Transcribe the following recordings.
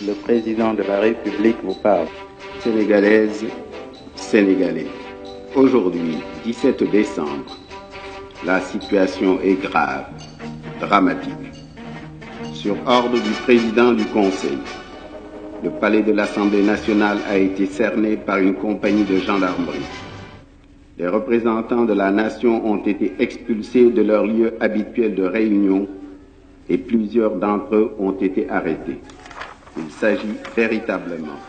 Le président de la République vous parle. Sénégalaises, Sénégalais. Aujourd'hui, 17 décembre, la situation est grave, dramatique. Sur ordre du président du Conseil, le palais de l'Assemblée nationale a été cerné par une compagnie de gendarmerie. Les représentants de la nation ont été expulsés de leur lieu habituel de réunion et plusieurs d'entre eux ont été arrêtés. Il s'agit véritablement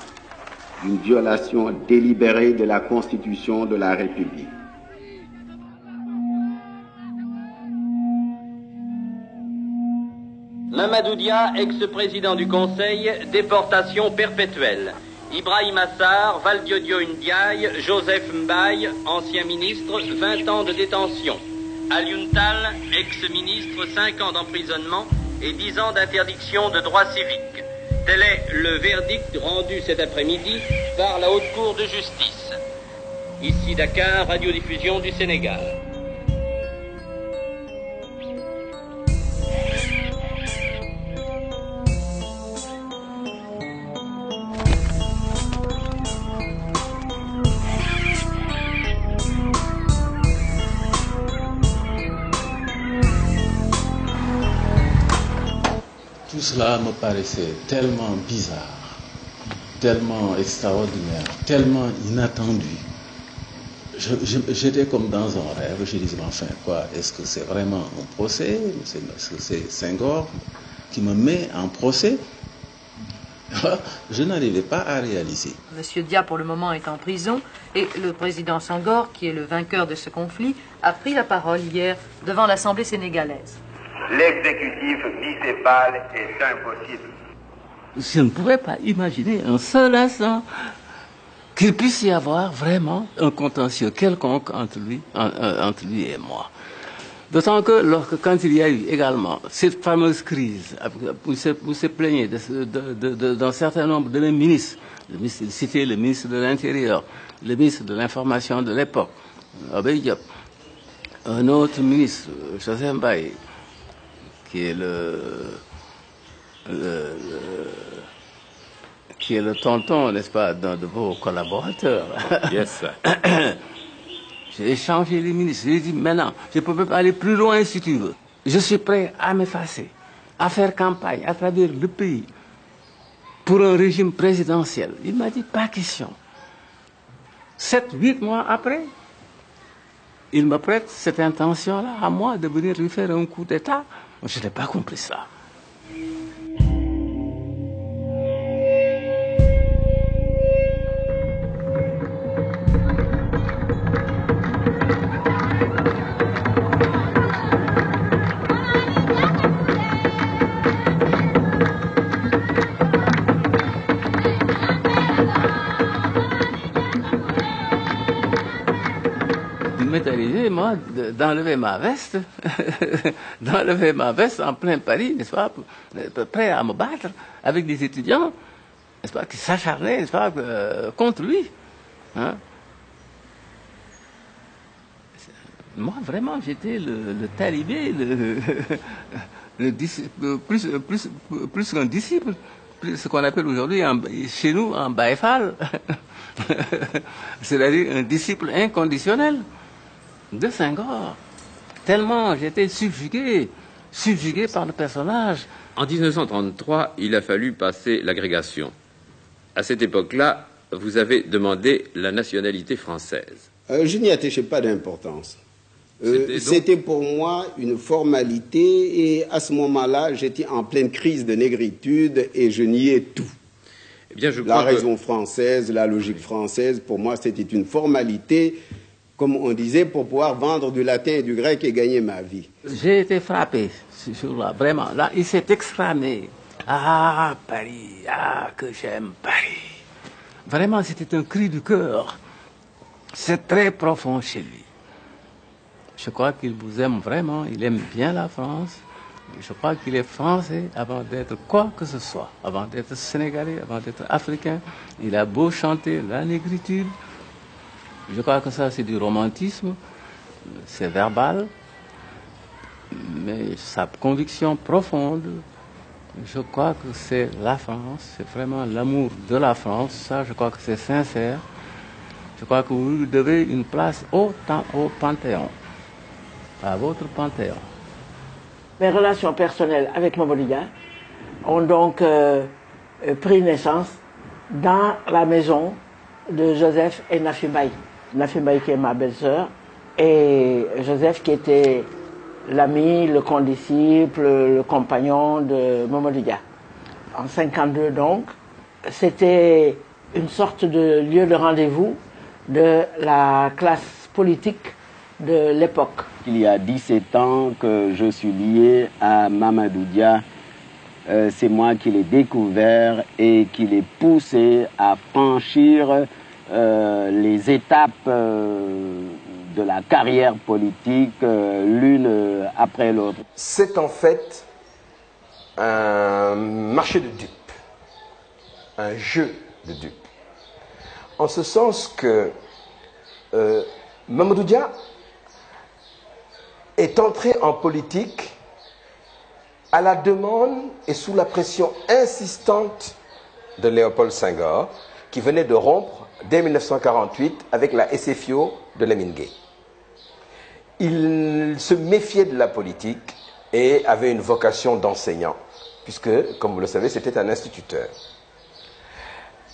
d'une violation délibérée de la Constitution de la République. Mamadou Dia, ex-président du Conseil, déportation perpétuelle. Ibrahim Assar, Valdiodio Ndiaye, Joseph Mbaye, ancien ministre, 20 ans de détention. Alioune Tall, ex-ministre, 5 ans d'emprisonnement et 10 ans d'interdiction de droits civiques. Tel est le verdict rendu cet après-midi par la Haute Cour de justice. Ici Dakar, radiodiffusion du Sénégal. Tout cela me paraissait tellement bizarre, tellement extraordinaire, tellement inattendu. J'étais comme dans un rêve. Je disais, enfin, quoi, est-ce que c'est vraiment un procès? Est-ce que c'est Senghor qui me met en procès? Je n'arrivais pas à réaliser. Monsieur Dia, pour le moment, est en prison et le président Senghor, qui est le vainqueur de ce conflit, a pris la parole hier devant l'Assemblée sénégalaise. L'exécutif bicéphale est impossible. Je ne pouvais pas imaginer un seul instant qu'il puisse y avoir vraiment un contentieux quelconque entre lui et moi. D'autant que quand il y a eu également cette fameuse crise où se plaignait d'un certain nombre de mes ministres, citer le ministre de l'Intérieur, le ministre de l'Information de l'époque, Abey Diop, un autre ministre, Joseph Mbaye, qui est le tonton, n'est-ce pas, d'un de vos collaborateurs. Yes, sir. J'ai échangé les ministres. J'ai dit, maintenant, je ne peux même aller plus loin si tu veux. Je suis prêt à m'effacer, à faire campagne à travers le pays pour un régime présidentiel. Il m'a dit, pas question. 7-8 mois après, il me prête cette intention-là à moi de venir lui faire un coup d'État. Je n'ai pas compris ça. Il m'est arrivé, moi, d'enlever ma veste, d'enlever ma veste en plein Paris, n'est-ce pas, prêt à me battre avec des étudiants, n'est-ce pas, qui s'acharnaient, n'est-ce pas, contre lui. Hein? Moi, vraiment, j'étais le talibé, plus qu'un disciple, ce qu'on appelle aujourd'hui chez nous un baïfal, c'est-à-dire un disciple inconditionnel de Senghor. Tellement j'étais subjugué par le personnage. En 1933, il a fallu passer l'agrégation. À cette époque-là, vous avez demandé la nationalité française. Je n'y attachais pas d'importance. C'était pour moi une formalité et à ce moment-là, j'étais en pleine crise de négritude et je niais tout. Eh bien, la raison française, la logique française, pour moi, c'était une formalité, comme on disait, pour pouvoir vendre du latin et du grec et gagner ma vie. J'ai été frappé ce jour-là, vraiment. Là, il s'est exclamé « Ah, Paris, ah, que j'aime Paris !» Vraiment, c'était un cri du cœur. C'est très profond chez lui. Je crois qu'il vous aime vraiment, il aime bien la France. Je crois qu'il est français avant d'être quoi que ce soit, avant d'être sénégalais, avant d'être africain. Il a beau chanter la négritude. Je crois que ça, c'est du romantisme, c'est verbal, mais sa conviction profonde Je crois que c'est la France, c'est vraiment l'amour de la France. Ça, je crois que c'est sincère. Je crois que vous lui devez une place au Panthéon, à votre Panthéon. Mes relations personnelles avec Mamadou Dia ont donc pris naissance dans la maison de Joseph et Nafi Mbaye. Nafi Mbaye qui est ma belle-sœur et Joseph qui était l'ami, le condisciple, le compagnon de Mamadou Dia. En 1952 donc, c'était une sorte de lieu de rendez-vous de la classe politique de l'époque. Il y a 17 ans que je suis lié à Mamadou Dia. C'est moi qui l'ai découvert et qui l'ai poussé à franchir les étapes de la carrière politique l'une après l'autre. C'est en fait un marché de dupes, un jeu de dupes. En ce sens que Mamadou Dia est entré en politique à la demande et sous la pression insistante de Léopold Senghor, qui venait de rompre dès 1948 avec la SFIO de Lamine Gueye. Il se méfiait de la politique et avait une vocation d'enseignant, puisque, comme vous le savez, c'était un instituteur.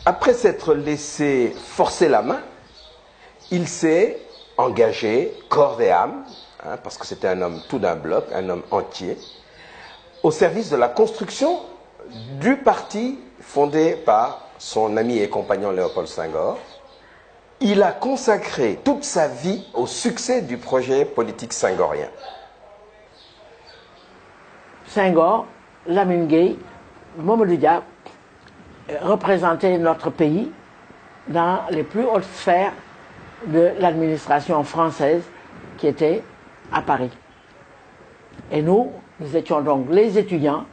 Après s'être laissé forcer la main, il s'est engagé corps et âme, parce que c'était un homme tout d'un bloc, un homme entier, au service de la construction du parti fondé par son ami et compagnon Léopold Senghor. Il a consacré toute sa vie au succès du projet politique senghorien. Senghor, Lamine Gueye, Mamadou Dia représentaient notre pays dans les plus hautes sphères de l'administration française qui était à Paris. Et nous étions donc les étudiants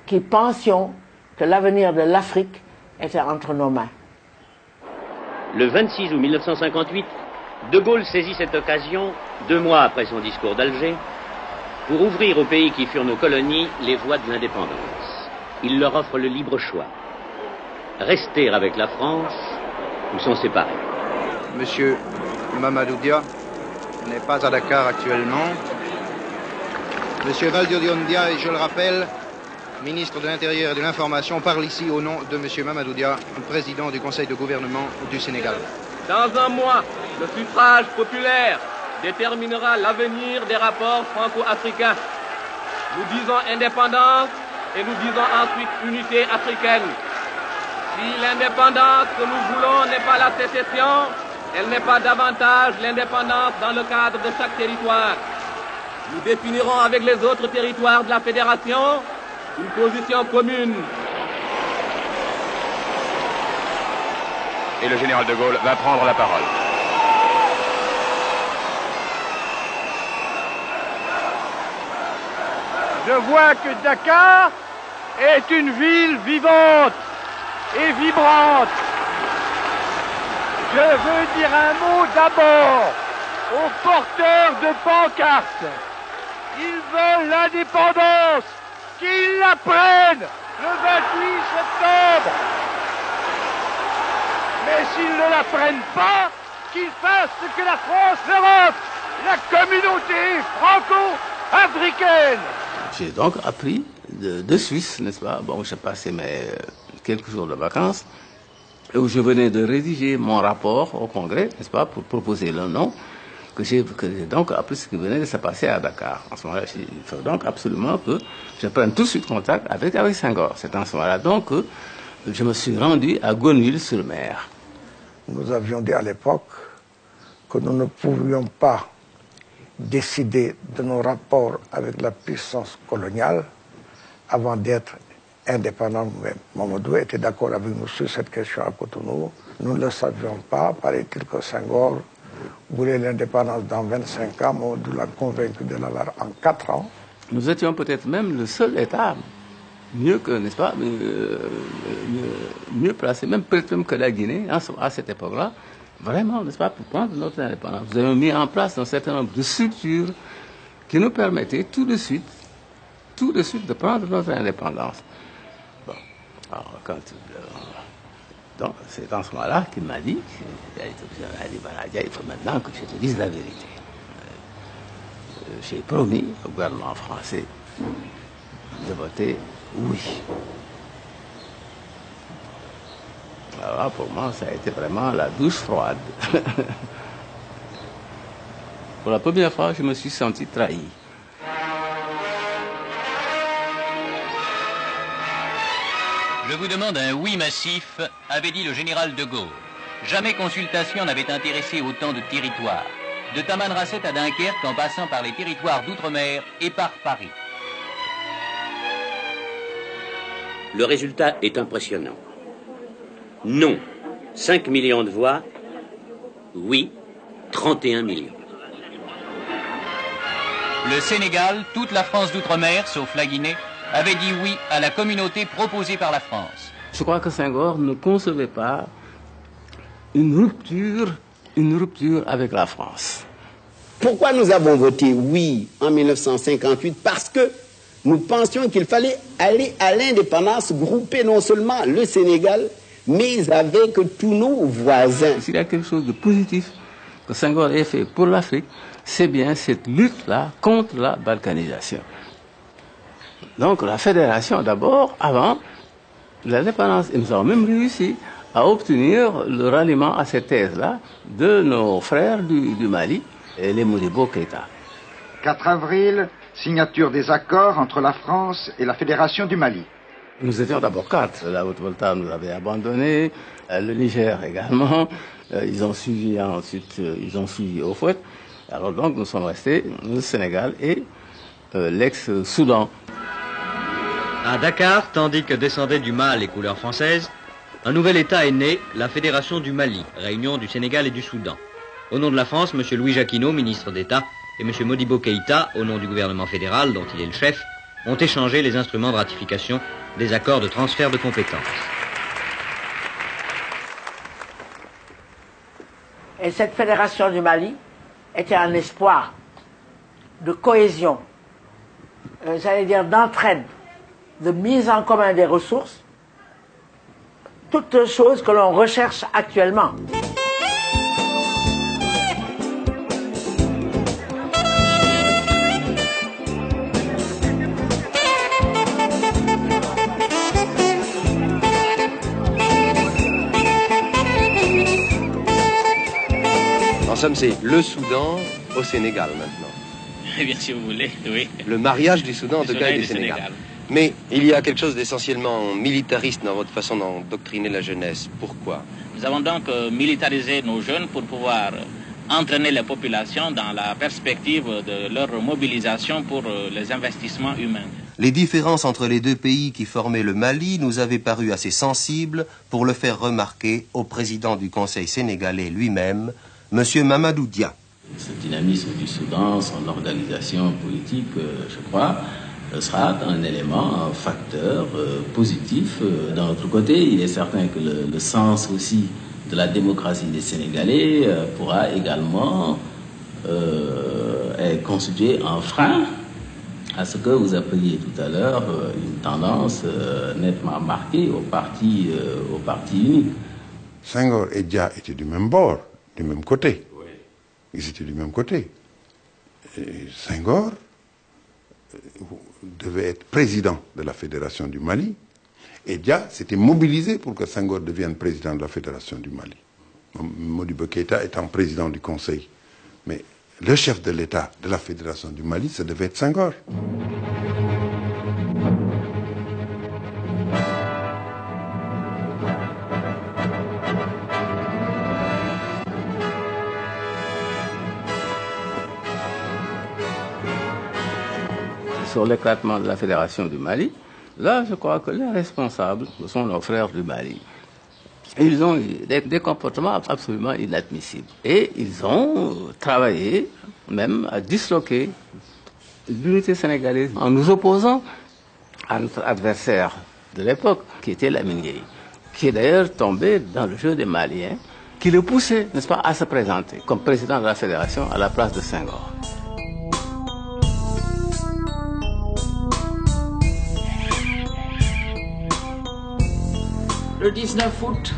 qui pensions que l'avenir de l'Afrique était entre nos mains. Le 26 août 1958, De Gaulle saisit cette occasion, 2 mois après son discours d'Alger, pour ouvrir aux pays qui furent nos colonies les voies de l'indépendance. Il leur offre le libre choix. Rester avec la France ou s'en séparer. Monsieur Mamadou Dia n'est pas à Dakar actuellement. Monsieur Valdiodio Ndiaye, je le rappelle, ministre de l'Intérieur et de l'Information, parle ici au nom de Monsieur Mamadou Dia, président du Conseil de gouvernement du Sénégal. Dans un mois, le suffrage populaire déterminera l'avenir des rapports franco-africains. Nous disons indépendance et nous disons ensuite unité africaine. Si l'indépendance que nous voulons n'est pas la sécession, elle n'est pas davantage l'indépendance dans le cadre de chaque territoire. Nous définirons avec les autres territoires de la Fédération une position commune. Et le général de Gaulle va prendre la parole. Je vois que Dakar est une ville vivante et vibrante. Je veux dire un mot d'abord aux porteurs de pancartes. Ils veulent l'indépendance, qu'ils la prennent le 28 septembre. Mais s'ils ne la prennent pas, qu'ils fassent ce que la France leur offre, la communauté franco-africaine. J'ai donc appris de Suisse, n'est-ce pas? Bon, j'ai passé mes quelques jours de vacances, où je venais de rédiger mon rapport au Congrès, n'est-ce pas, pour proposer le nom, que j'ai donc appris ce qui venait de se passer à Dakar. En ce moment-là, il faut donc absolument que je prenne tout de suite contact avec Senghor. C'est en ce moment-là donc que je me suis rendu à Gonville-sur-Mer. Nous avions dit à l'époque que nous ne pouvions pas décider de nos rapports avec la puissance coloniale avant d'être indépendants nous-mêmes. Mamadou était d'accord avec nous sur cette question à Cotonou. Nous ne le savions pas. Paraît-il que Senghor voulait l'indépendance dans 25 ans. Mamadou l'a convaincu de l'avoir en 4 ans. Nous étions peut-être même le seul État, mieux que, n'est-ce pas, mieux placé, même peut-être même que la Guinée, à cette époque-là, vraiment, n'est-ce pas, pour prendre notre indépendance. Nous avons mis en place un certain nombre de structures qui nous permettaient tout de suite tout de suite de prendre notre indépendance. Bon, alors donc c'est dans ce moment-là qu'il m'a dit, il faut maintenant que je te dise la vérité. J'ai promis au gouvernement français de voter oui. Alors pour moi, ça a été vraiment la douche froide. Pour la première fois, je me suis senti trahi. Je vous demande un oui massif, avait dit le général de Gaulle. Jamais consultation n'avait intéressé autant de territoires. De Tamanrasset à Dunkerque, en passant par les territoires d'outre-mer et par Paris. Le résultat est impressionnant. Non, 5 millions de voix. Oui, 31 millions. Le Sénégal, toute la France d'outre-mer, sauf la Guinée, avait dit oui à la communauté proposée par la France. Je crois que Senghor ne concevait pas une rupture avec la France. Pourquoi nous avons voté oui en 1958? Parce que nous pensions qu'il fallait aller à l'indépendance, grouper non seulement le Sénégal, mais avec tous nos voisins. S'il y a quelque chose de positif que Senghor ait fait pour l'Afrique, c'est bien cette lutte-là contre la balkanisation. Donc la fédération d'abord, avant l'indépendance, et nous avons même réussi à obtenir le ralliement à cette thèse-là de nos frères du Mali, et les Modibo Keïta. 4 avril, signature des accords entre la France et la Fédération du Mali. Nous étions d'abord 4. La Haute-Volta nous avait abandonnés, le Niger également. Ils ont suivi ensuite, ils ont suivi au fouet. Alors donc nous sommes restés le Sénégal et l'ex-Soudan. À Dakar, tandis que descendaient du mât les couleurs françaises, un nouvel État est né, la Fédération du Mali, réunion du Sénégal et du Soudan. Au nom de la France, M. Louis Jacquinot, ministre d'État, et M. Modibo Keïta, au nom du gouvernement fédéral, dont il est le chef, ont échangé les instruments de ratification des accords de transfert de compétences. Et cette fédération du Mali était un espoir de cohésion, j'allais dire d'entraide, de mise en commun des ressources, toutes choses que l'on recherche actuellement. En somme, c'est le Soudan au Sénégal maintenant. Eh bien, si vous voulez, oui. Le mariage du Soudan, en tout cas, et du Sénégal. Mais il y a quelque chose d'essentiellement militariste dans votre façon d'endoctriner la jeunesse. Pourquoi? Nous avons donc militarisé nos jeunes pour pouvoir entraîner les populations dans la perspective de leur mobilisation pour les investissements humains. Les différences entre les deux pays qui formaient le Mali nous avaient paru assez sensibles pour le faire remarquer au président du Conseil sénégalais lui-même, M. Mamadou Dia. Ce dynamisme du Soudan, son organisation politique, je crois, sera un élément, un facteur positif. D'un autre côté, il est certain que le sens aussi de la démocratie des Sénégalais pourra également être constitué un frein à ce que vous appeliez tout à l'heure une tendance nettement marquée au parti unique. Senghor et Dia étaient du même bord, du même côté. Oui. Ils étaient du même côté. Et Senghor devait être président de la Fédération du Mali, et Dia s'était mobilisé pour que Senghor devienne président de la Fédération du Mali. Modibo Keïta étant président du Conseil. Mais le chef de l'État de la Fédération du Mali, ça devait être Senghor. Sur l'éclatement de la Fédération du Mali, là, je crois que les responsables sont nos frères du Mali. Ils ont eu des comportements absolument inadmissibles. Et ils ont travaillé même à disloquer l'unité sénégalaise en nous opposant à notre adversaire de l'époque, qui était Lamine Gueye, qui est d'ailleurs tombé dans le jeu des Maliens, qui le poussait, n'est-ce pas, à se présenter comme président de la Fédération à la place de Senghor. le 19 août,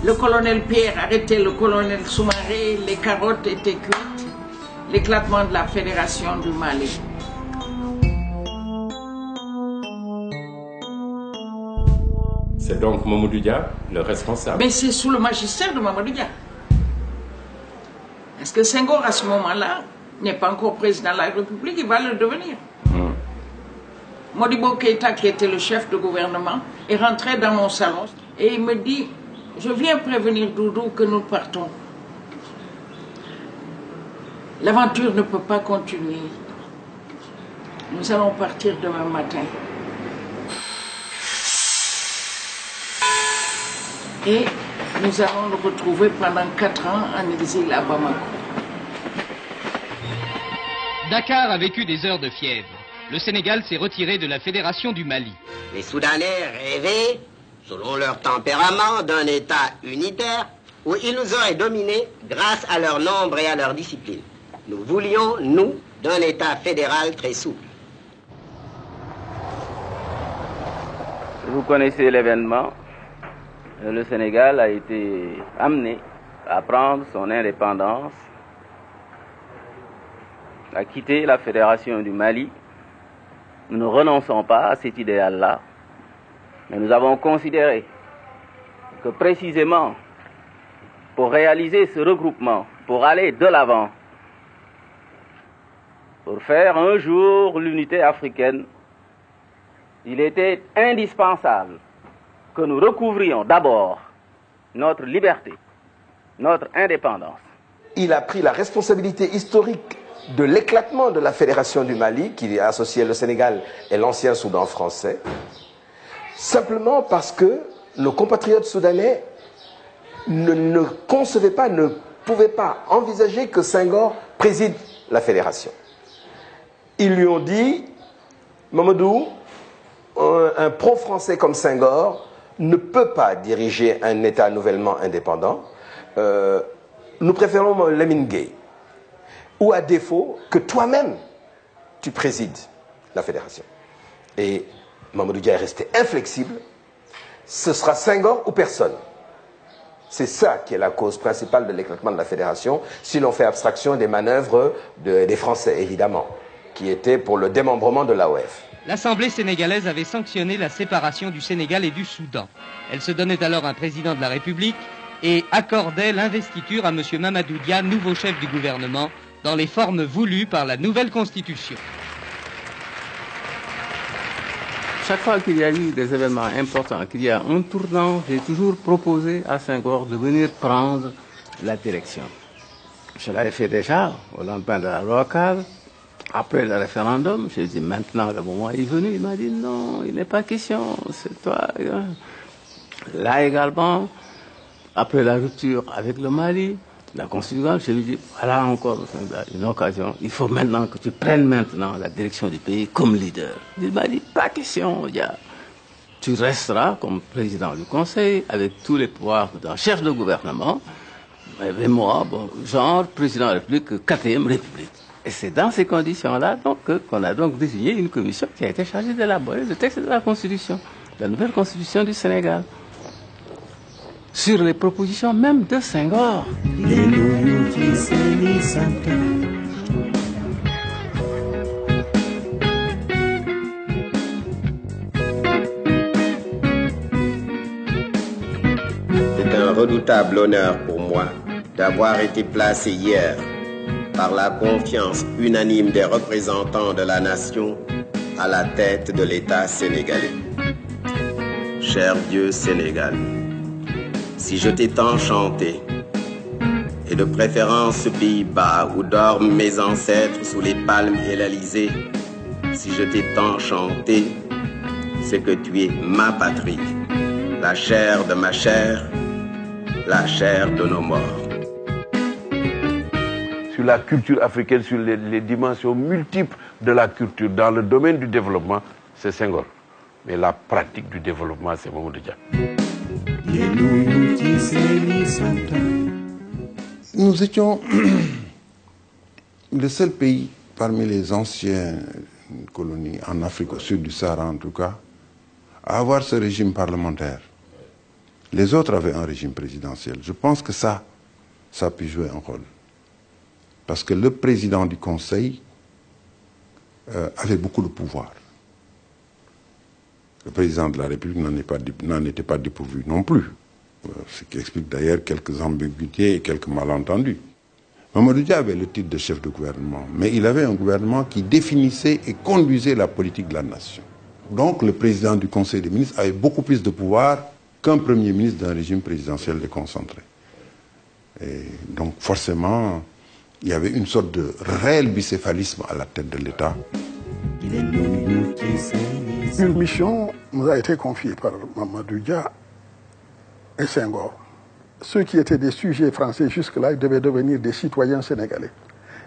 le colonel Pierre arrêtait le colonel Soumaré, les carottes étaient cuites, l'éclatement de la Fédération du Mali. C'est donc Mamadou Dia le responsable? Mais c'est sous le magistère de Mamadou Dia. Est-ce que Senghor, à ce moment-là, n'est pas encore président de la République, il va le devenir. Modibo Keïta, qui était le chef de gouvernement, est rentré dans mon salon et il me dit, je viens prévenir Doudou que nous partons. L'aventure ne peut pas continuer. Nous allons partir demain matin. Et nous allons le retrouver pendant 4 ans en exil à Bamako. Dakar a vécu des heures de fièvre. Le Sénégal s'est retiré de la Fédération du Mali. Les Soudanais rêvaient, selon leur tempérament, d'un État unitaire où ils nous auraient dominés grâce à leur nombre et à leur discipline. Nous voulions, nous, d'un État fédéral très souple. Vous connaissez l'événement. Le Sénégal a été amené à prendre son indépendance, à quitter la Fédération du Mali. Nous ne renonçons pas à cet idéal-là, mais nous avons considéré que précisément pour réaliser ce regroupement, pour aller de l'avant, pour faire un jour l'unité africaine, il était indispensable que nous recouvrions d'abord notre liberté, notre indépendance. Il a pris la responsabilité historique de l'éclatement de la Fédération du Mali, qui a associé le Sénégal et l'ancien Soudan français, simplement parce que nos compatriotes soudanais ne concevaient pas, ne pouvaient pas envisager que Senghor préside la Fédération. Ils lui ont dit, Mamadou, un pro-français comme Senghor ne peut pas diriger un État nouvellement indépendant. Nous préférons Lamine Gueye. Ou à défaut, que toi-même, tu présides la Fédération. Et Mamadou Dia est resté inflexible. Ce sera Senghor ou personne. C'est ça qui est la cause principale de l'éclatement de la Fédération, si l'on fait abstraction des manœuvres des Français, évidemment, qui étaient pour le démembrement de l'AOF. L'Assemblée sénégalaise avait sanctionné la séparation du Sénégal et du Soudan. Elle se donnait alors un président de la République et accordait l'investiture à M. Mamadou Dia, nouveau chef du gouvernement, dans les formes voulues par la nouvelle Constitution. Chaque fois qu'il y a eu des événements importants, qu'il y a un tournant, j'ai toujours proposé à Senghor de venir prendre la direction. Je l'avais fait déjà au lendemain de la locale. Après le référendum, j'ai dit maintenant le moment est venu. Il m'a dit non, il n'est pas question, c'est toi. Là également, après la rupture avec le Mali, la Constitution, je lui dis voilà encore une occasion. Il faut maintenant que tu prennes maintenant la direction du pays comme leader. Il m'a dit pas question, tu resteras comme président du Conseil avec tous les pouvoirs d'un chef de gouvernement. Et moi, bon, genre président de la République, 4e République. Et c'est dans ces conditions-là qu'on a donc désigné une commission qui a été chargée d'élaborer le texte de la Constitution, la nouvelle Constitution du Sénégal, sur les propositions même de Senghor. C'est un redoutable honneur pour moi d'avoir été placé hier par la confiance unanime des représentants de la nation à la tête de l'État sénégalais. Cher Dieu Sénégal, si je t'ai tant chanté, et de préférence ce pays bas où dorment mes ancêtres sous les palmes et l'Elysée, si je t'ai tant chanté, c'est que tu es ma patrie, la chair de ma chair, la chair de nos morts. Sur la culture africaine, sur les dimensions multiples de la culture, dans le domaine du développement, c'est Senghor. Mais la pratique du développement, c'est Mamadou Dia. Nous étions le seul pays parmi les anciennes colonies, en Afrique, au sud du Sahara en tout cas, à avoir ce régime parlementaire. Les autres avaient un régime présidentiel. Je pense que ça a pu jouer un rôle. Parce que le président du Conseil avait beaucoup de pouvoir. Le président de la République n'en était pas dépourvu non plus. Ce qui explique d'ailleurs quelques ambiguïtés et quelques malentendus. Mamadou Dia avait le titre de chef de gouvernement, mais il avait un gouvernement qui définissait et conduisait la politique de la nation. Donc le président du Conseil des ministres avait beaucoup plus de pouvoir qu'un premier ministre d'un régime présidentiel déconcentré. Et donc forcément, il y avait une sorte de réel bicéphalisme à la tête de l'État. Une mission nous a été confiée par Mamadou Dia et Senghor. Ceux qui étaient des sujets français jusque-là, ils devaient devenir des citoyens sénégalais.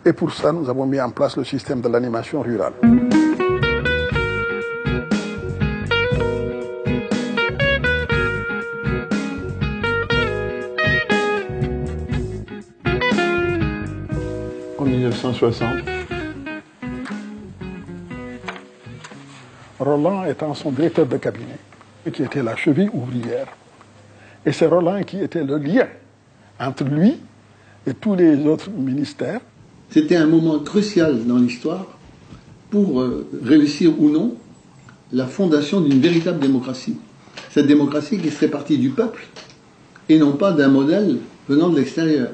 Et pour ça, nous avons mis en place le système de l'animation rurale. En 1960, Roland étant son directeur de cabinet, qui était la cheville ouvrière. Et c'est Roland qui était le lien entre lui et tous les autres ministères. C'était un moment crucial dans l'histoire pour réussir ou non la fondation d'une véritable démocratie. Cette démocratie qui serait partie du peuple et non pas d'un modèle venant de l'extérieur.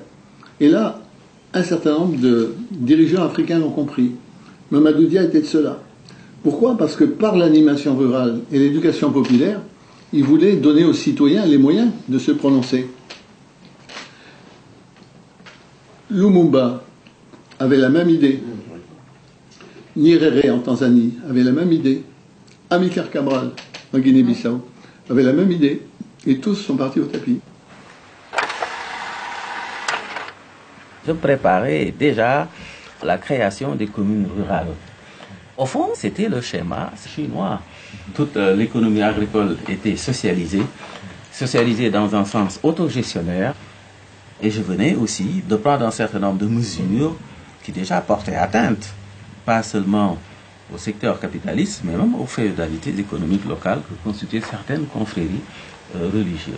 Et là, un certain nombre de dirigeants africains l'ont compris. Mamadou Dia était de ceux-là. Pourquoi? Parce que par l'animation rurale et l'éducation populaire, il voulait donner aux citoyens les moyens de se prononcer. Lumumba avait la même idée. Nyerere en Tanzanie avait la même idée. Amilcar Cabral en Guinée-Bissau avait la même idée. Et tous sont partis au tapis. Je préparais déjà la création des communes rurales. Au fond, c'était le schéma chinois. Toute l'économie agricole était socialisée dans un sens autogestionnaire. Et je venais aussi de prendre un certain nombre de mesures qui déjà portaient atteinte, pas seulement au secteur capitaliste, mais même aux féodalités économiques locales que constituaient certaines confréries religieuses.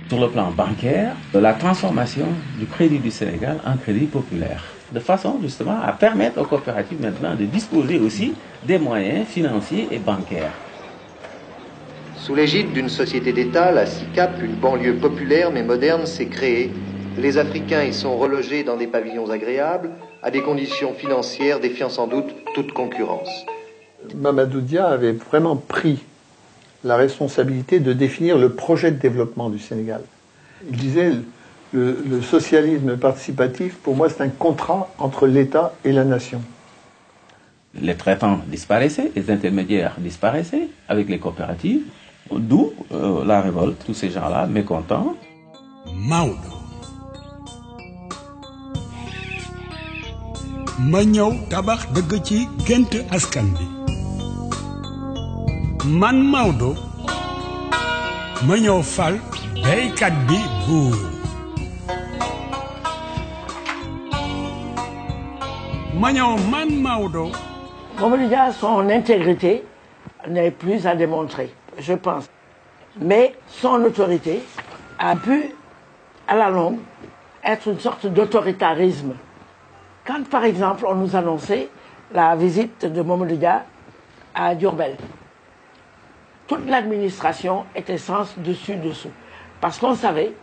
Sur le plan bancaire, la transformation du crédit du Sénégal en crédit populaire, de façon justement à permettre aux coopératives maintenant de disposer aussi des moyens financiers et bancaires. Sous l'égide d'une société d'État, la SICAP, une banlieue populaire mais moderne, s'est créée. Les Africains y sont relogés dans des pavillons agréables, à des conditions financières défiant sans doute toute concurrence. Mamadou Dia avait vraiment pris la responsabilité de définir le projet de développement du Sénégal. Il disait le socialisme participatif, pour moi, c'est un contrat entre l'État et la nation. Les traitants disparaissaient, les intermédiaires disparaissaient avec les coopératives, d'où la révolte, tous ces gens-là mécontents. Maodo. ma ñëw tabax dëgg ci gént askan bi man Maodo ma ñëw fal béykat bi buur ma ñëw man Maodo. Mamadou Dia, son intégrité n'est plus à démontrer, je pense. Mais son autorité a pu, à la longue, être une sorte d'autoritarisme. Quand, par exemple, on nous annonçait la visite de Mamadou Dia à Diourbel, toute l'administration était sens dessus-dessous. Parce qu'on savait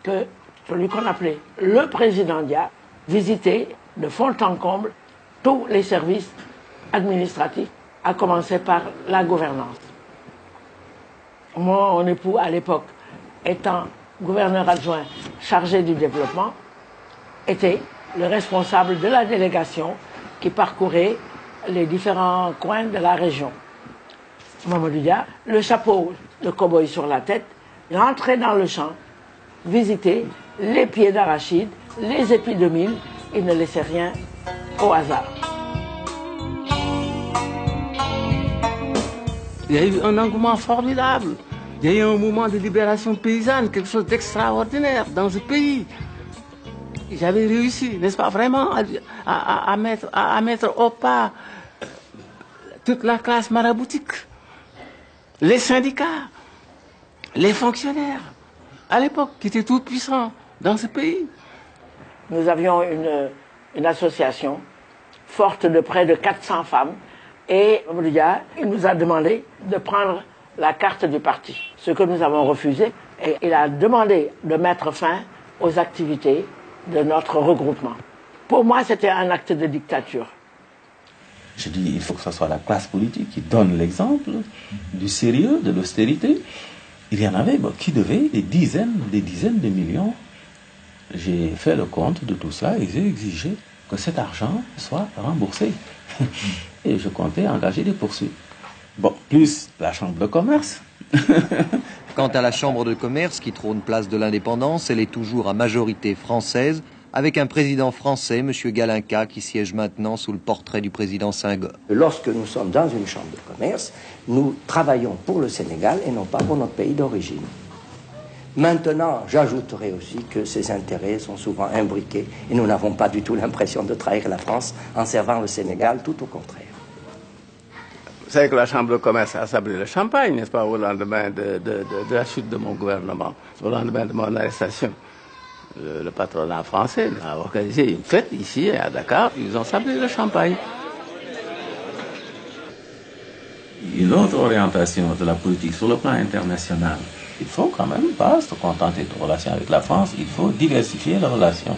que celui qu'on appelait le président Dia visitait de fond en comble tous les services administratifs, à commencer par la gouvernance. Moi, mon époux, à l'époque, étant gouverneur adjoint chargé du développement, était le responsable de la délégation qui parcourait les différents coins de la région. Mamadou Dia, le chapeau de cow-boy sur la tête, rentrait dans le champ, visitait les pieds d'arachide, les épis de mil, il ne laissait rien au hasard. Il y a eu un engouement formidable. Il y a eu un mouvement de libération paysanne, quelque chose d'extraordinaire dans ce pays. J'avais réussi, n'est-ce pas, vraiment, à mettre au pas toute la classe maraboutique, les syndicats, les fonctionnaires, à l'époque, qui étaient tout puissants dans ce pays. Nous avions une association forte de près de 400 femmes et Mamadou Dia, il nous a demandé de prendre la carte du parti, ce que nous avons refusé, et il a demandé de mettre fin aux activités de notre regroupement. Pour moi, c'était un acte de dictature. Je dis, il faut que ce soit la classe politique qui donne l'exemple du sérieux, de l'austérité. Il y en avait qui devaient des dizaines de millions. J'ai fait le compte de tout cela et j'ai exigé que cet argent soit remboursé. Et je comptais engager des poursuites. Bon, plus la chambre de commerce. Quant à la chambre de commerce qui trône place de l'indépendance, elle est toujours à majorité française, avec un président français, M. Galinka, qui siège maintenant sous le portrait du président Senghor. Lorsque nous sommes dans une chambre de commerce, nous travaillons pour le Sénégal et non pas pour notre pays d'origine. Maintenant, j'ajouterai aussi que ces intérêts sont souvent imbriqués et nous n'avons pas du tout l'impression de trahir la France en servant le Sénégal, tout au contraire. Vous savez que la Chambre de commerce a sablé le champagne, n'est-ce pas, au lendemain de la chute de mon gouvernement, au lendemain de mon arrestation. Le patronat français a organisé une fête ici à Dakar, ils ont sablé le champagne. Une autre orientation de la politique sur le plan international. Il faut quand même pas se contenter de relations avec la France, il faut diversifier les relations.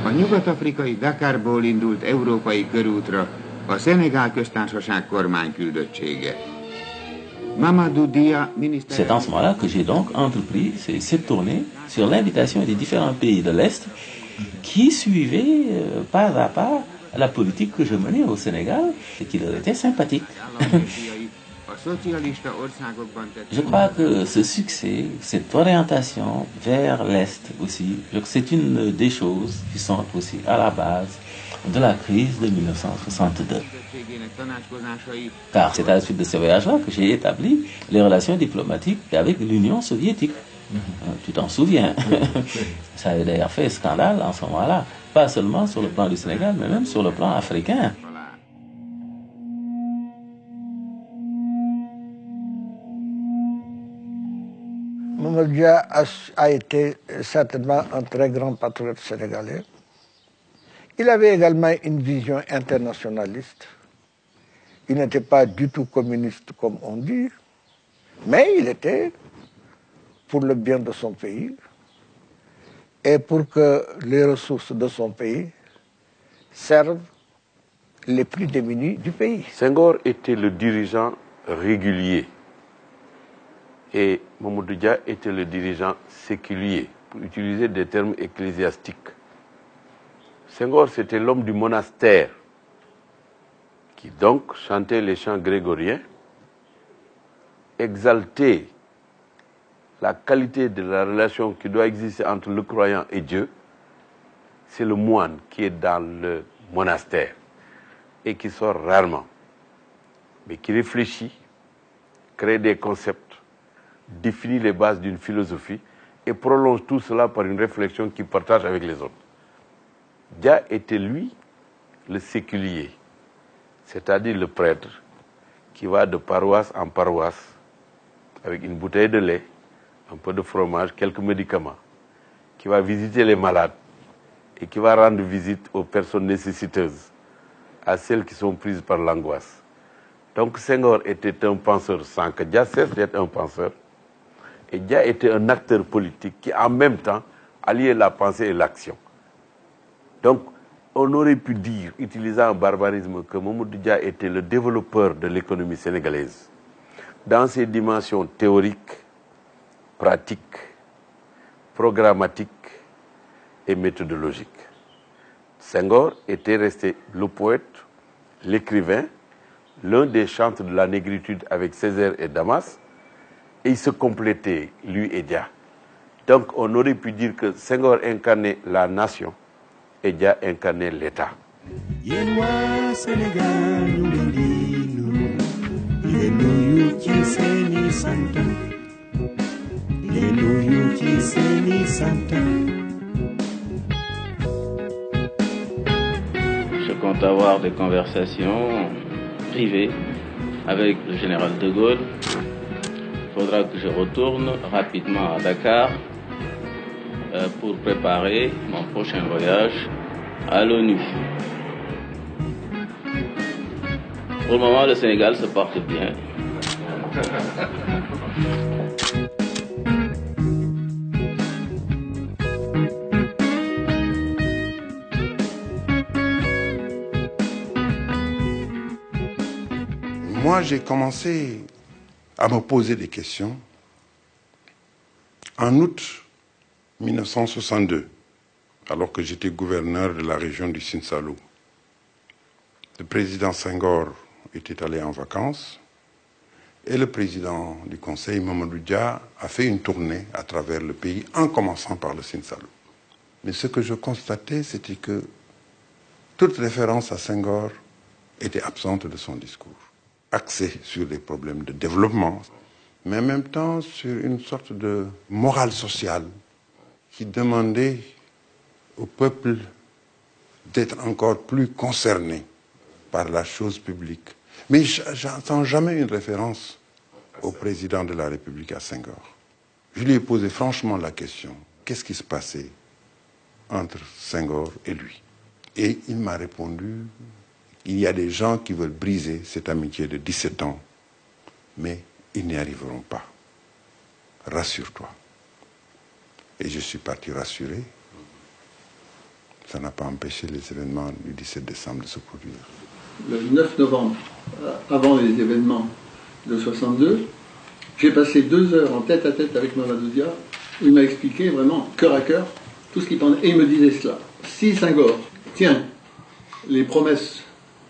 A nyugat-afrikai Dakarból indult európai körútra a Szenegál köztársaság kormányküldöttsége. C'est dans ce moment-là que j'ai donc entrepris cette tournée sur l'invitation des différents pays de l'Est qui suivaient pas à pas la politique que je menais au Sénégal et qui leur était sympathique. Je crois que ce succès, cette orientation vers l'Est aussi, c'est une des choses qui sont aussi à la base de la crise de 1962. Car c'est à la suite de ce voyage-là que j'ai établi les relations diplomatiques avec l'Union soviétique. Tu t'en souviens. Ça avait d'ailleurs fait scandale en ce moment-là, pas seulement sur le plan du Sénégal, mais même sur le plan africain. Mamadou Dia a été certainement un très grand patriote sénégalais. Il avait également une vision internationaliste. Il n'était pas du tout communiste comme on dit, mais il était pour le bien de son pays et pour que les ressources de son pays servent les plus démunis du pays. Senghor était le dirigeant régulier et Mamadou Dia était le dirigeant séculier, pour utiliser des termes ecclésiastiques. Senghor, c'était l'homme du monastère qui donc chantait les chants grégoriens, exaltait la qualité de la relation qui doit exister entre le croyant et Dieu. C'est le moine qui est dans le monastère et qui sort rarement, mais qui réfléchit, crée des concepts, définit les bases d'une philosophie et prolonge tout cela par une réflexion qu'il partage avec les autres. Dia était, lui, le séculier, c'est-à-dire le prêtre qui va de paroisse en paroisse avec une bouteille de lait, un peu de fromage, quelques médicaments, qui va visiter les malades et qui va rendre visite aux personnes nécessiteuses, à celles qui sont prises par l'angoisse. Donc Senghor était un penseur sans que Dia cesse d'être un penseur, et Dia était un acteur politique qui en même temps alliait la pensée et l'action. Donc, on aurait pu dire, utilisant un barbarisme, que Mamadou Dia était le développeur de l'économie sénégalaise, dans ses dimensions théoriques, pratiques, programmatiques et méthodologiques. Senghor était resté le poète, l'écrivain, l'un des chantres de la négritude avec Césaire et Damas, et ils se complétaient, lui et Dia. Donc, on aurait pu dire que Senghor incarnait la nation, et Dia incarné l'État. Yéen waa Sénégal ñu ngi nuyu ci seeni sant di nuyu ci seeni sant. Je compte avoir des conversations privées avec le général de Gaulle. Il faudra que je retourne rapidement à Dakar pour préparer mon prochain voyage à l'ONU. Pour le moment, le Sénégal se porte bien. Moi, j'ai commencé à me poser des questions en août 1962, alors que j'étais gouverneur de la région du Sine-Saloum. Le président Senghor était allé en vacances et le président du Conseil, Mamadou Dia, a fait une tournée à travers le pays en commençant par le Sine-Saloum. Mais ce que je constatais, c'était que toute référence à Senghor était absente de son discours, axé sur les problèmes de développement, mais en même temps sur une sorte de morale sociale qui demandait au peuple d'être encore plus concerné par la chose publique. Mais j'entends jamais une référence au président de la République, à Senghor. Je lui ai posé franchement la question, qu'est-ce qui se passait entre Senghor et lui? Et il m'a répondu, il y a des gens qui veulent briser cette amitié de 17 ans, mais ils n'y arriveront pas. Rassure-toi. Et je suis parti rassuré. Ça n'a pas empêché les événements du 17 décembre de se produire. Le 9 novembre, avant les événements de 62, j'ai passé 2 heures en tête-à-tête avec Mamadou Dia. Il m'a expliqué vraiment, cœur à cœur, tout ce qu'il pensait. Et il me disait cela. Si Senghor tient les promesses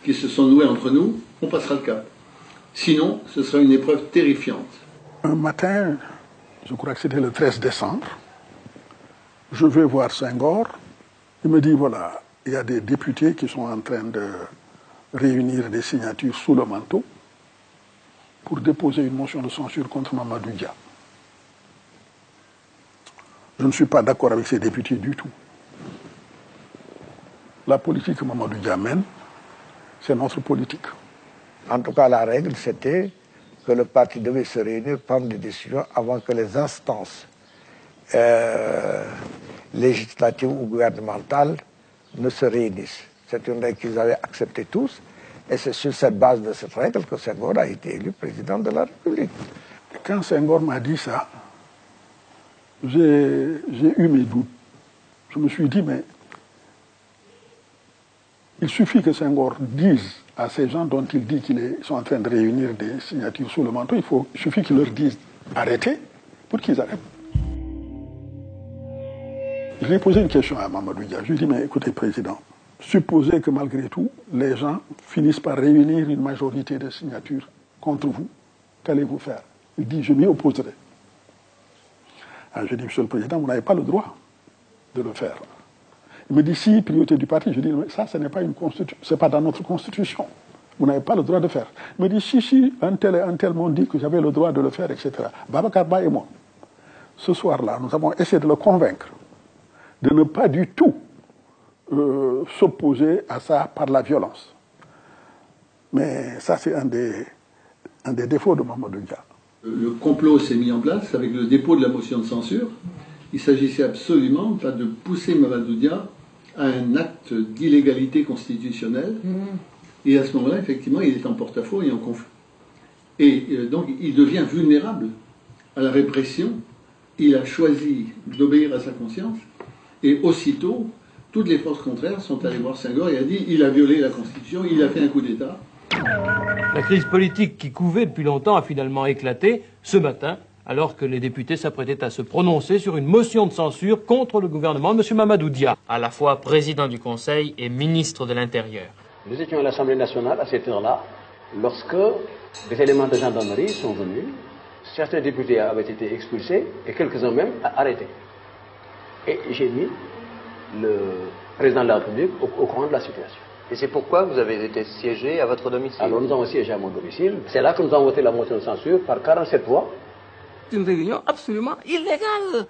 qui se sont nouées entre nous, on passera le cap. Sinon, ce sera une épreuve terrifiante. Un matin, je crois que c'était le 13 décembre, je vais voir Senghor. Il me dit, voilà, il y a des députés qui sont en train de réunir des signatures sous le manteau pour déposer une motion de censure contre Mamadou Dia. Je ne suis pas d'accord avec ces députés du tout. La politique que Mamadou Dia mène, c'est notre politique. En tout cas, la règle, c'était que le parti devait se réunir, prendre des décisions avant que les instances législatives ou gouvernementales ne se réunissent. C'est une règle qu'ils avaient acceptée tous, et c'est sur cette base de cette règle que Senghor a été élu président de la République. Quand Senghor m'a dit ça, j'ai eu mes doutes. Je me suis dit, mais il suffit que Senghor dise à ces gens dont il dit qu'ils sont en train de réunir des signatures sous le manteau, il suffit qu'il leur dise arrêtez pour qu'ils arrêtent. Je lui ai posé une question à Mamadou Dia. Je lui ai dit, mais écoutez, Président, supposez que malgré tout, les gens finissent par réunir une majorité de signatures contre vous. Qu'allez-vous faire? Il dit, je m'y opposerai. Alors je dis, Monsieur le Président, vous n'avez pas le droit de le faire. Il me dit, si, priorité du parti. Je dis, ça, ce n'est pas une constitution, c'est pas dans notre constitution. Vous n'avez pas le droit de faire. Il me dit, si, un tel et un tel m'ont dit que j'avais le droit de le faire, etc. Babacar Ba et moi, ce soir-là, nous avons essayé de le convaincre de ne pas du tout s'opposer à ça par la violence. Mais ça, c'est un des défauts de Mamadou Dia. Le complot s'est mis en place avec le dépôt de la motion de censure. Il s'agissait absolument de pousser Mamadou Dia à un acte d'illégalité constitutionnelle. Et à ce moment-là, effectivement, il est en porte-à-faux et en conflit. Et donc, il devient vulnérable à la répression. Il a choisi d'obéir à sa conscience. Et aussitôt, toutes les forces contraires sont allées voir Senghor et a dit il a violé la Constitution, il a fait un coup d'État. La crise politique qui couvait depuis longtemps a finalement éclaté ce matin, alors que les députés s'apprêtaient à se prononcer sur une motion de censure contre le gouvernement de M. Mamadou Dia. À la fois président du Conseil et ministre de l'Intérieur. Nous étions à l'Assemblée nationale à cette heure-là, lorsque des éléments de gendarmerie sont venus. Certains députés avaient été expulsés et quelques-uns même arrêtés. Et j'ai mis le président de la République au courant de la situation. Et c'est pourquoi vous avez été siégé à votre domicile? Alors nous avons siégé à mon domicile. C'est là que nous avons voté la motion de censure par 47 voix. C'est une réunion absolument illégale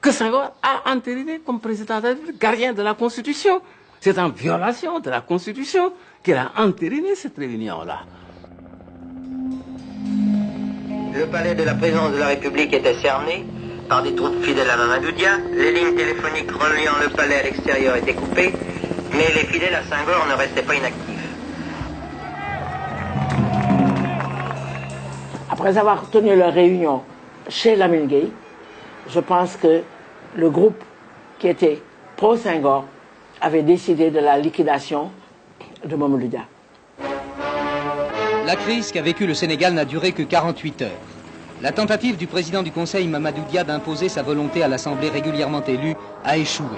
que Senghor a entériné comme président de la République, gardien de la Constitution. C'est en violation de la Constitution qu'il a entériné cette réunion-là. Le palais de la présidence de la République était cerné par des troupes fidèles à Mamadou Dia. Les lignes téléphoniques reliant le palais à l'extérieur étaient coupées, mais les fidèles à Senghor ne restaient pas inactifs. Après avoir tenu leur réunion chez Lamine Gueye, je pense que le groupe qui était pro-Senghor avait décidé de la liquidation de Mamadou Dia. La crise qu'a vécue le Sénégal n'a duré que 48 heures. La tentative du président du Conseil, Mamadou Dia, d'imposer sa volonté à l'Assemblée régulièrement élue a échoué.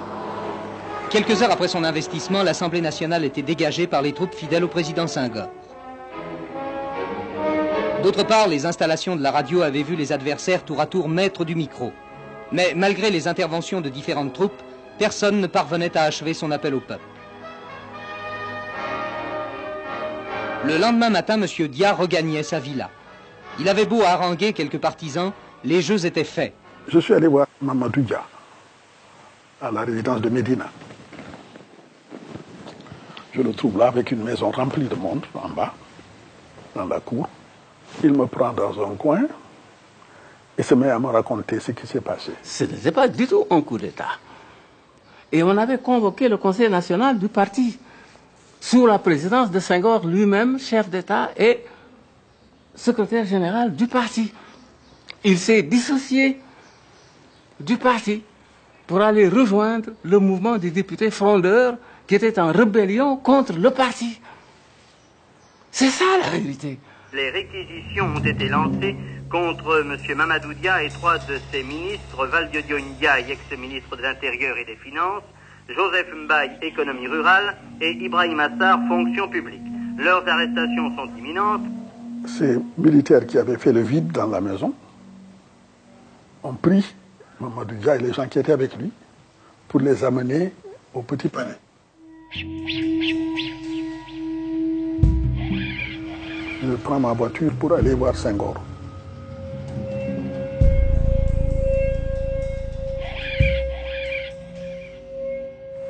Quelques heures après son investissement, l'Assemblée nationale était dégagée par les troupes fidèles au président Senghor. D'autre part, les installations de la radio avaient vu les adversaires tour à tour maîtres du micro. Mais malgré les interventions de différentes troupes, personne ne parvenait à achever son appel au peuple. Le lendemain matin, M. Dia regagnait sa villa. Il avait beau haranguer quelques partisans, les jeux étaient faits. Je suis allé voir Mamadou Dia à la résidence de Médina. Je le trouve là avec une maison remplie de monde en bas, dans la cour. Il me prend dans un coin et se met à me raconter ce qui s'est passé. Ce n'était pas du tout un coup d'État. Et on avait convoqué le Conseil national du parti, sous la présidence de Senghor lui-même, chef d'État et secrétaire général du parti. Il s'est dissocié du parti pour aller rejoindre le mouvement des députés frondeurs qui étaient en rébellion contre le parti. C'est ça la vérité. Les réquisitions ont été lancées contre M. Mamadou Dia et 3 de ses ministres, Valdiodio Ndiaye, ex-ministre de l'Intérieur et des Finances, Joseph Mbaye, économie rurale, et Ibrahim Assar, fonction publique. Leurs arrestations sont imminentes. Ces militaires qui avaient fait le vide dans la maison ont pris Mamadou Dia et les gens qui étaient avec lui pour les amener au Petit Palais. Je prends ma voiture pour aller voir Senghor.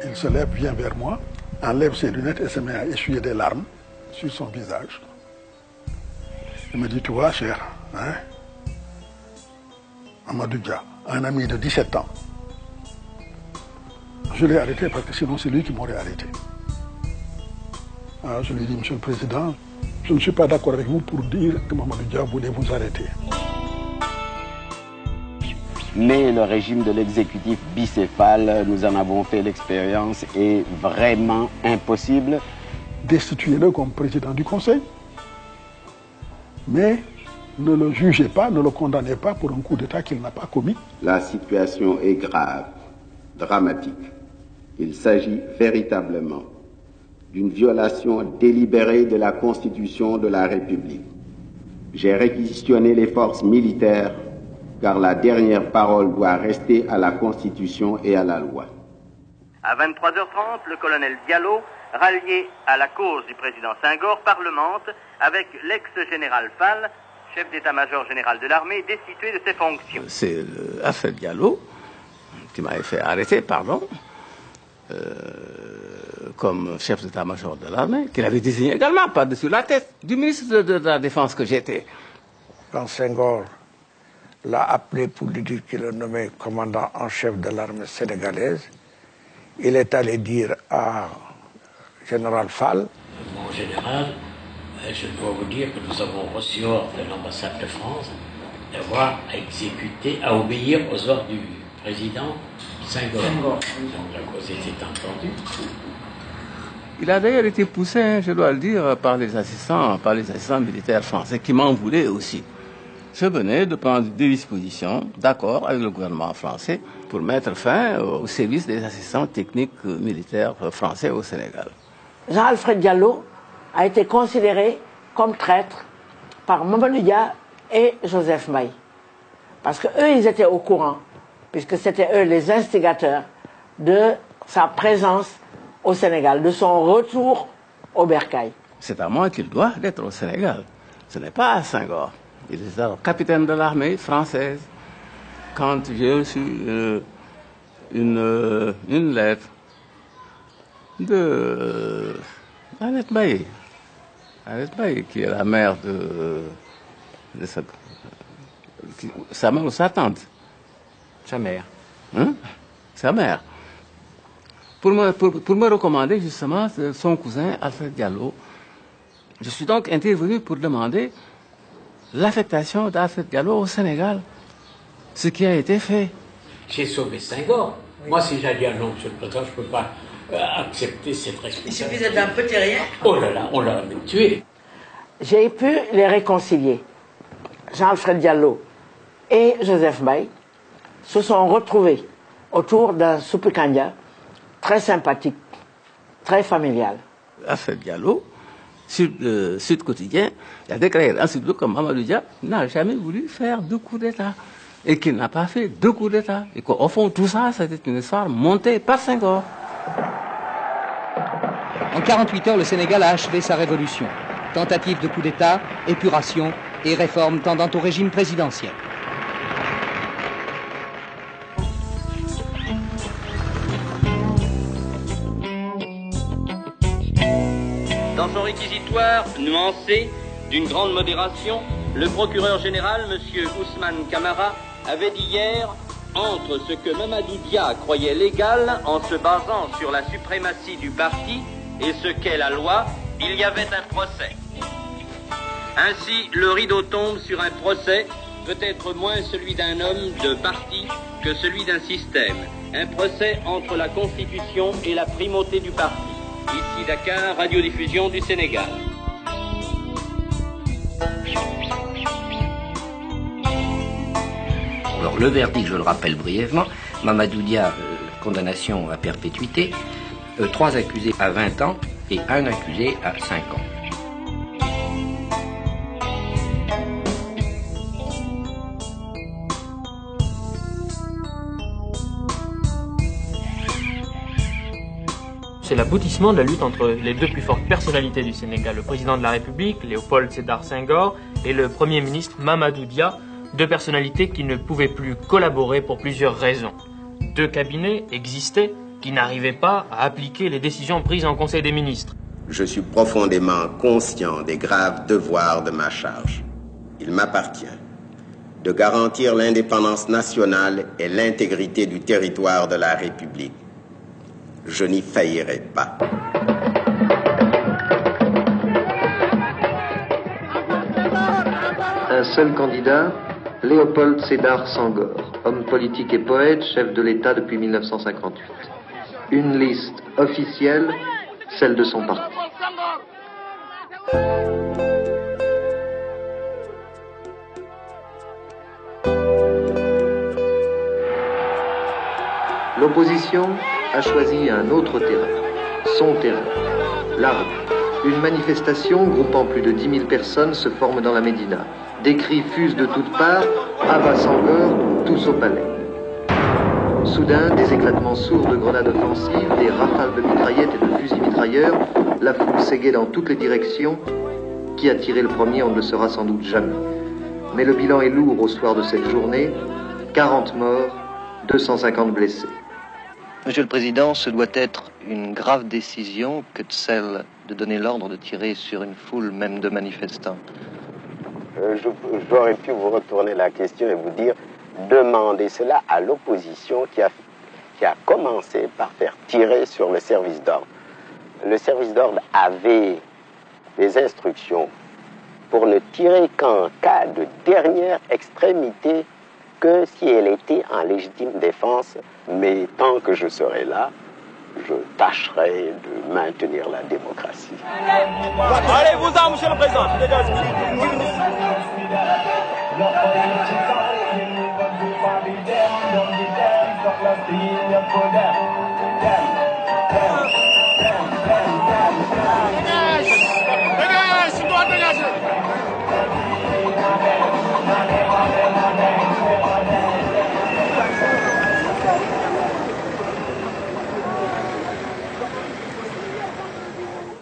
Il se lève, vient vers moi, enlève ses lunettes et se met à essuyer des larmes sur son visage. Il me dit, tu vois, cher, hein, Mamadou Dia, un ami de 17 ans. Je l'ai arrêté parce que sinon c'est lui qui m'aurait arrêté. Alors je lui dis, Monsieur le Président, je ne suis pas d'accord avec vous pour dire que Mamadou Dia voulait vous arrêter. Mais le régime de l'exécutif bicéphale, nous en avons fait l'expérience, est vraiment impossible. Destituez-le comme président du Conseil, mais ne le jugez pas, ne le condamnez pas pour un coup d'État qu'il n'a pas commis. La situation est grave, dramatique. Il s'agit véritablement d'une violation délibérée de la Constitution de la République. J'ai réquisitionné les forces militaires car la dernière parole doit rester à la Constitution et à la loi. À 23h30, le colonel Diallo, rallié à la cause du président Senghor, parlemente avec l'ex-général Fall, chef d'état-major général de l'armée, destitué de ses fonctions. C'est Alfred Diallo qui m'avait fait arrêter, comme chef d'état-major de l'armée, qu'il avait désigné également par-dessus la tête du ministre de la Défense que j'étais. Quand Senghor l'a appelé pour lui dire qu'il le nommait commandant en chef de l'armée sénégalaise, il est allé dire à général Fall. Mon général, je dois vous dire que nous avons reçu ordre de l'ambassade de France d'avoir à exécuter, à obéir aux ordres du président Senghor. Donc la cause était entendue. Il a d'ailleurs été poussé, je dois le dire, par les assistants militaires français qui m'en voulaient aussi. Je venais de prendre des dispositions, d'accord avec le gouvernement français, pour mettre fin au service des assistants techniques militaires français au Sénégal. Jean-Alfred Diallo a été considéré comme traître par Mamadou Dia et Joseph Mbaye. Parce qu'eux, ils étaient au courant, puisque c'était eux les instigateurs de sa présence au Sénégal, de son retour au bercail? C'est à moi qu'il doit d'être au Sénégal. Ce n'est pas à Senghor. Il est alors capitaine de l'armée française. Quand j'ai reçu une lettre de Annette Bailly, qui est la mère de sa mère ou sa tante. Sa mère. Hein? Sa mère. Pour me recommander justement son cousin Alfred Diallo. Je suis donc intervenu pour demander l'affectation d'Alfred Diallo au Sénégal. Ce qui a été fait. J'ai sauvé Senghor. Moi, si j'ai dit ah non, Monsieur le Président, je ne peux pas accepter cette responsabilité. Il suffisait d'un petit rien. Oh là là, on l'a tué. J'ai pu les réconcilier. Jean-Alfred Diallo et Joseph Mbaye se sont retrouvés autour d'un soupe candia très sympathique, très familial. Alfred Diallo, Sud Quotidien, il a déclaré ensuite que Mamadou Dia n'a jamais voulu faire de coup d'État et qu'il n'a pas fait de coup d'État. Et qu'au fond, tout ça, c'était une histoire montée par Senghor. En 48 heures, le Sénégal a achevé sa révolution. Tentative de coup d'État, épuration et réforme tendant au régime présidentiel. Dans son réquisitoire nuancé, d'une grande modération, le procureur général, M. Ousmane Camara, avait dit hier, entre ce que Mamadou Dia croyait légal en se basant sur la suprématie du parti et ce qu'est la loi, il y avait un procès. Ainsi, le rideau tombe sur un procès, peut-être moins celui d'un homme de parti que celui d'un système. Un procès entre la Constitution et la primauté du parti. Ici Dakar, radiodiffusion du Sénégal. Alors le verdict, je le rappelle brièvement, Mamadou Dia, condamnation à perpétuité, 3 accusés à 20 ans et 1 accusé à 5 ans. C'est l'aboutissement de la lutte entre les deux plus fortes personnalités du Sénégal, le président de la République, Léopold Sédar Senghor, et le Premier ministre Mamadou Dia, deux personnalités qui ne pouvaient plus collaborer pour plusieurs raisons. Deux cabinets existaient qui n'arrivaient pas à appliquer les décisions prises en Conseil des ministres. Je suis profondément conscient des graves devoirs de ma charge. Il m'appartient de garantir l'indépendance nationale et l'intégrité du territoire de la République. Je n'y faillirai pas. Un seul candidat, Léopold Sédar Senghor, homme politique et poète, chef de l'État depuis 1958. Une liste officielle, celle de son parti. L'opposition a choisi un autre terrain, son terrain, la rue. Une manifestation groupant plus de 10 000 personnes se forme dans la Médina. Des cris fusent de toutes parts, à bas Senghor, tous au palais. Soudain, des éclatements sourds de grenades offensives, des rafales de mitraillettes et de fusils mitrailleurs, la foule s'égaye dans toutes les directions. Qui a tiré le premier, on ne le saura sans doute jamais. Mais le bilan est lourd au soir de cette journée, 40 morts, 250 blessés. Monsieur le Président, ce doit être une grave décision que celle de donner l'ordre de tirer sur une foule, même de manifestants. J'aurais pu vous retourner la question et vous dire, demandez cela à l'opposition qui a commencé par faire tirer sur le service d'ordre. Le service d'ordre avait des instructions pour ne tirer qu'en cas de dernière extrémité, que si elle était en légitime défense, mais tant que je serai là, je tâcherai de maintenir la démocratie. Allez-vous-en, Monsieur le Président.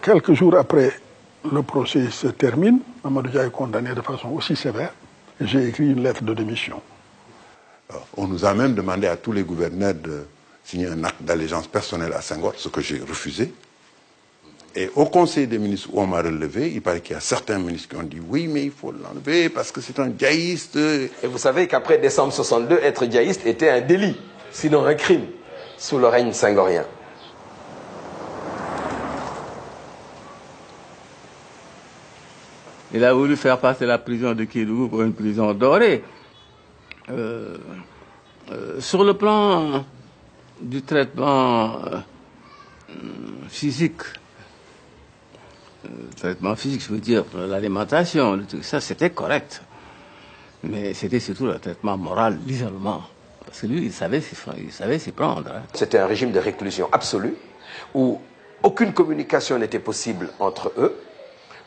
quelques jours après, le procès se termine. Mamadou Dia est condamné de façon aussi sévère. J'ai écrit une lettre de démission. On nous a même demandé à tous les gouverneurs de signer un acte d'allégeance personnelle à Senghor, ce que j'ai refusé. Et au Conseil des ministres où on m'a relevé, il paraît qu'il y a certains ministres qui ont dit oui, mais il faut l'enlever parce que c'est un djaïste. Et vous savez qu'après décembre 62, être djaïste était un délit, sinon un crime, sous le règne senghorien. Il a voulu faire passer la prison de Kédougou pour une prison dorée. Sur le plan du traitement physique, je veux dire, l'alimentation, ça c'était correct. Mais c'était surtout le traitement moral, l'isolement. Parce que lui, il savait s'y prendre. Hein. C'était un régime de réclusion absolue, où aucune communication n'était possible entre eux.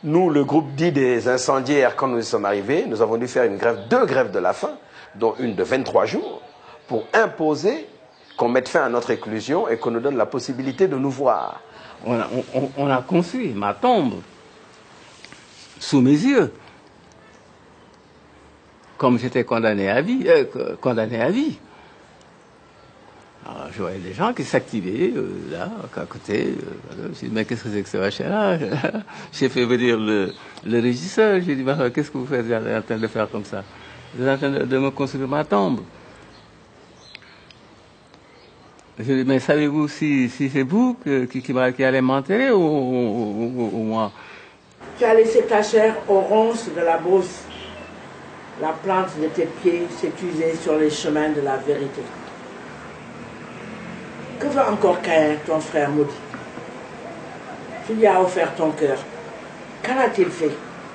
Nous, le groupe dit des incendiaires, quand nous y sommes arrivés, nous avons dû faire deux grèves de la faim, dont une de 23 jours, pour imposer qu'on mette fin à notre réclusion et qu'on nous donne la possibilité de nous voir. On a construit ma tombe sous mes yeux. Comme j'étais condamné à vie. Alors, je voyais des gens qui s'activaient là, à côté. Je me dis, mais qu'est-ce que c'est que ce machin-là? J'ai fait venir le régisseur. J'ai dit, qu'est-ce que vous êtes en train de faire comme ça? Vous êtes en train de me construire ma tombe. Je lui ai dit, mais savez-vous si c'est vous qui allez m'enterrer ou moi? Tu as laissé ta chair aux ronces de la brousse. La plante de tes pieds s'est usée sur les chemins de la vérité. Que veut encore Caïn, ton frère maudit? Tu lui as offert ton cœur. Qu'en a-t-il fait?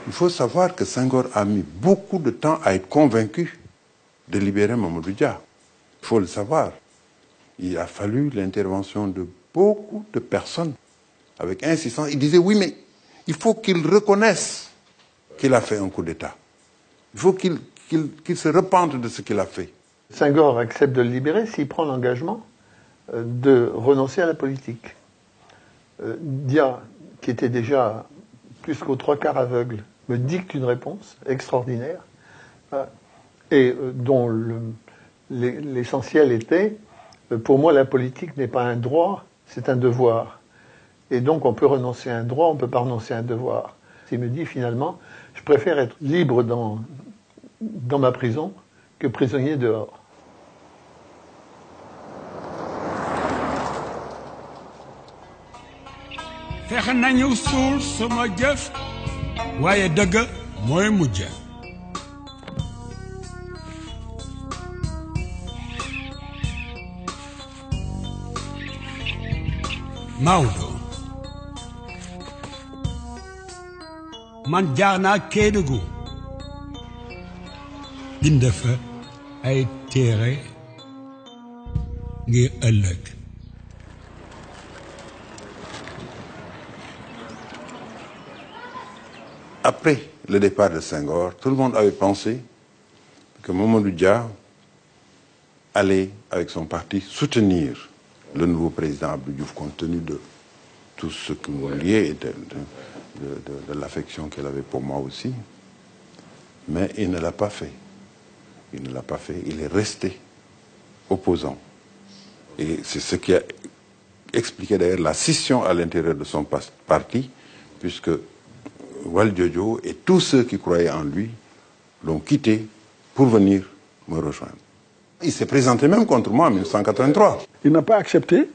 Il faut savoir que Senghor a mis beaucoup de temps à être convaincu de libérer Mamadou Dia. Il faut le savoir. Il a fallu l'intervention de beaucoup de personnes avec insistance. Il disait oui, mais il faut qu'il reconnaisse qu'il a fait un coup d'État. Il faut qu'il se repente de ce qu'il a fait. Senghor accepte de le libérer s'il prend l'engagement de renoncer à la politique. Dia, qui était déjà plus qu'aux 3/4 aveugle, me dicte une réponse extraordinaire et dont l'essentiel était pour moi la politique n'est pas un droit, c'est un devoir. Et donc on peut renoncer à un droit, on ne peut pas renoncer à un devoir. Il me dit finalement, je préfère être libre dans ma prison que prisonnier dehors. fexe nañu suul sama jëf waaye dëgg mooy mujj. Maodo man jaar naa Kédougou bind fa ay téere ngir ëllëg. Après le départ de Senghor, tout le monde avait pensé que Mamadou Dia allait, avec son parti, soutenir le nouveau président Abdou Diouf, compte tenu de tout ce qui nous liait et de l'affection qu'elle avait pour moi aussi. Mais il ne l'a pas fait. Il ne l'a pas fait. Il est resté opposant. Et c'est ce qui a expliqué d'ailleurs la scission à l'intérieur de son parti, puisque Valdiodio et tous ceux qui croyaient en lui l'ont quitté pour venir me rejoindre. Il s'est présenté même contre moi en 1983. Il n'a pas accepté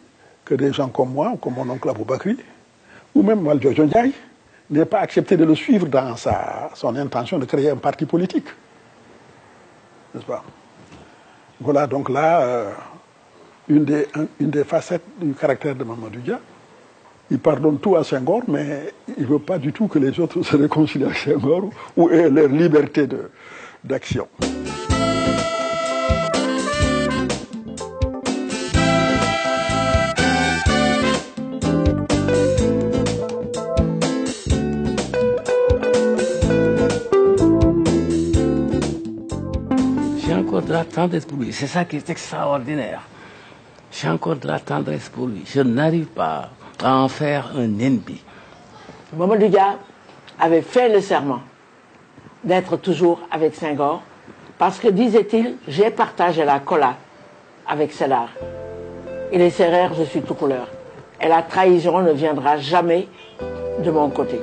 que des gens comme moi, ou comme mon oncle Aboubakri, ou même Valdiodio Ndiaye, n'aient pas accepté de le suivre dans son intention de créer un parti politique. N'est-ce pas? Voilà donc là une des facettes du caractère de Mamadou Dia. Il pardonne tout à Senghor, mais il ne veut pas du tout que les autres se réconcilient avec Senghor ou aient leur liberté d'action. J'ai encore de la tendresse pour lui. C'est ça qui est extraordinaire. J'ai encore de la tendresse pour lui. Je n'arrive pas à en faire un ennemi. Mamadou Dia avait fait le serment d'être toujours avec Senghor parce que, disait-il, j'ai partagé la cola avec Sédar. Il est sérère, je suis tout couleur. Et la trahison ne viendra jamais de mon côté.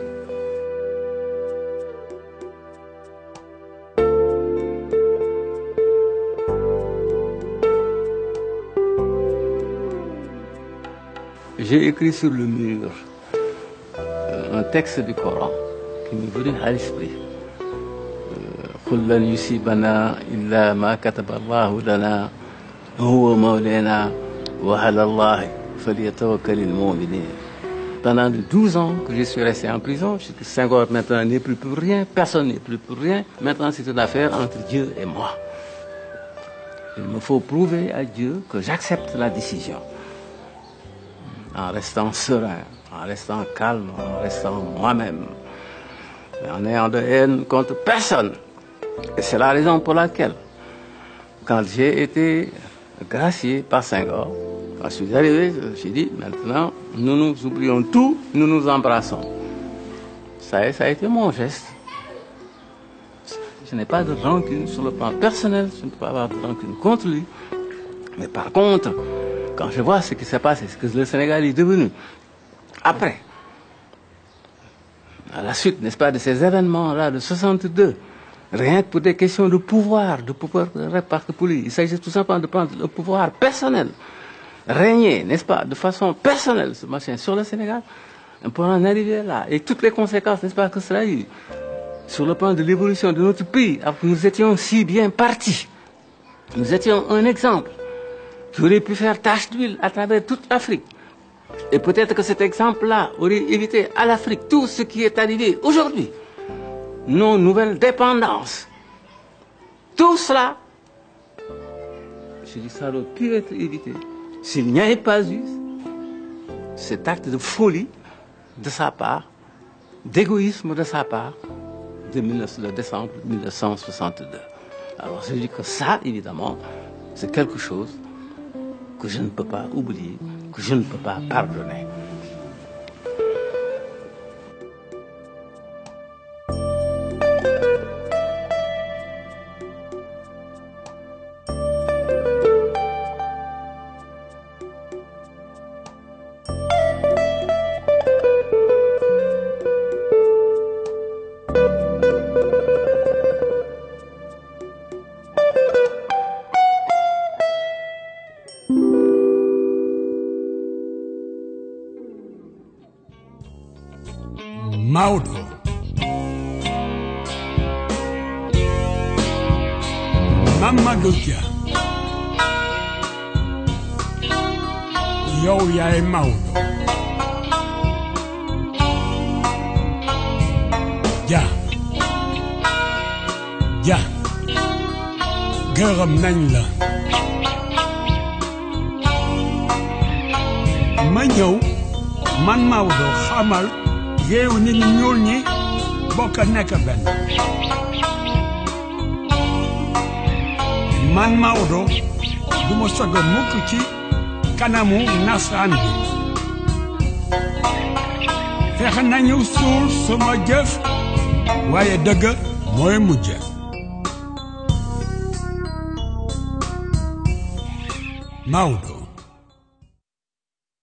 J'ai écrit sur le mur un texte du Coran qui m'est venu à l'esprit. قل لن يصيبنا إلا ما كتب الله لنا هو مولانا وعلى الله فليتوكل المؤمنين. Pendant 12 ans que je suis resté en prison, que Senghor maintenant n'est plus pour rien, personne n'est plus pour rien. Maintenant c'est une affaire entre Dieu et moi. Il me faut prouver à Dieu que j'accepte la décision. En restant serein, en restant calme, en restant moi-même, en ayant de haine contre personne. Et c'est la raison pour laquelle, quand j'ai été gracié par Senghor, quand je suis arrivé, j'ai dit, maintenant, nous nous oublions tout, nous nous embrassons. Ça a été mon geste. Je n'ai pas de rancune sur le plan personnel, je ne peux pas avoir de rancune contre lui. Mais par contre, quand je vois ce qui s'est passé, ce que le Sénégal est devenu, après, à la suite, n'est-ce pas, de ces événements-là de 62, rien que pour des questions de pouvoir parce que pour lui, il s'agit tout simplement de prendre le pouvoir personnel, régner, n'est-ce pas, de façon personnelle, ce machin, sur le Sénégal, pour en arriver là, et toutes les conséquences, n'est-ce pas, que cela a eu, sur le plan de l'évolution de notre pays, alors que nous étions si bien partis, nous étions un exemple, qui aurait pu faire tache d'huile à travers toute l'Afrique. Et peut-être que cet exemple-là aurait évité à l'Afrique tout ce qui est arrivé aujourd'hui. Nos nouvelles dépendances. Tout cela, je dis, ça aurait pu être évité s'il n'y avait pas eu cet acte de folie de sa part, d'égoïsme de sa part, de décembre 1962. Alors je dis que ça, évidemment, c'est quelque chose que je ne peux pas oublier, que je ne peux pas pardonner. Maodo. Mamadou Dia. Yow yaay Maodo. Dia. Dia. Gërëm nañ la. Ma ñëw man Maodo xamal réew nit ñu ñuul ñi bokk nekk benn. Man Maodo du ma sog a mukk ci kanamu nasaraan bi. fexe nañu suul suma jëf waaye dëgg mooy mujj. Maodo.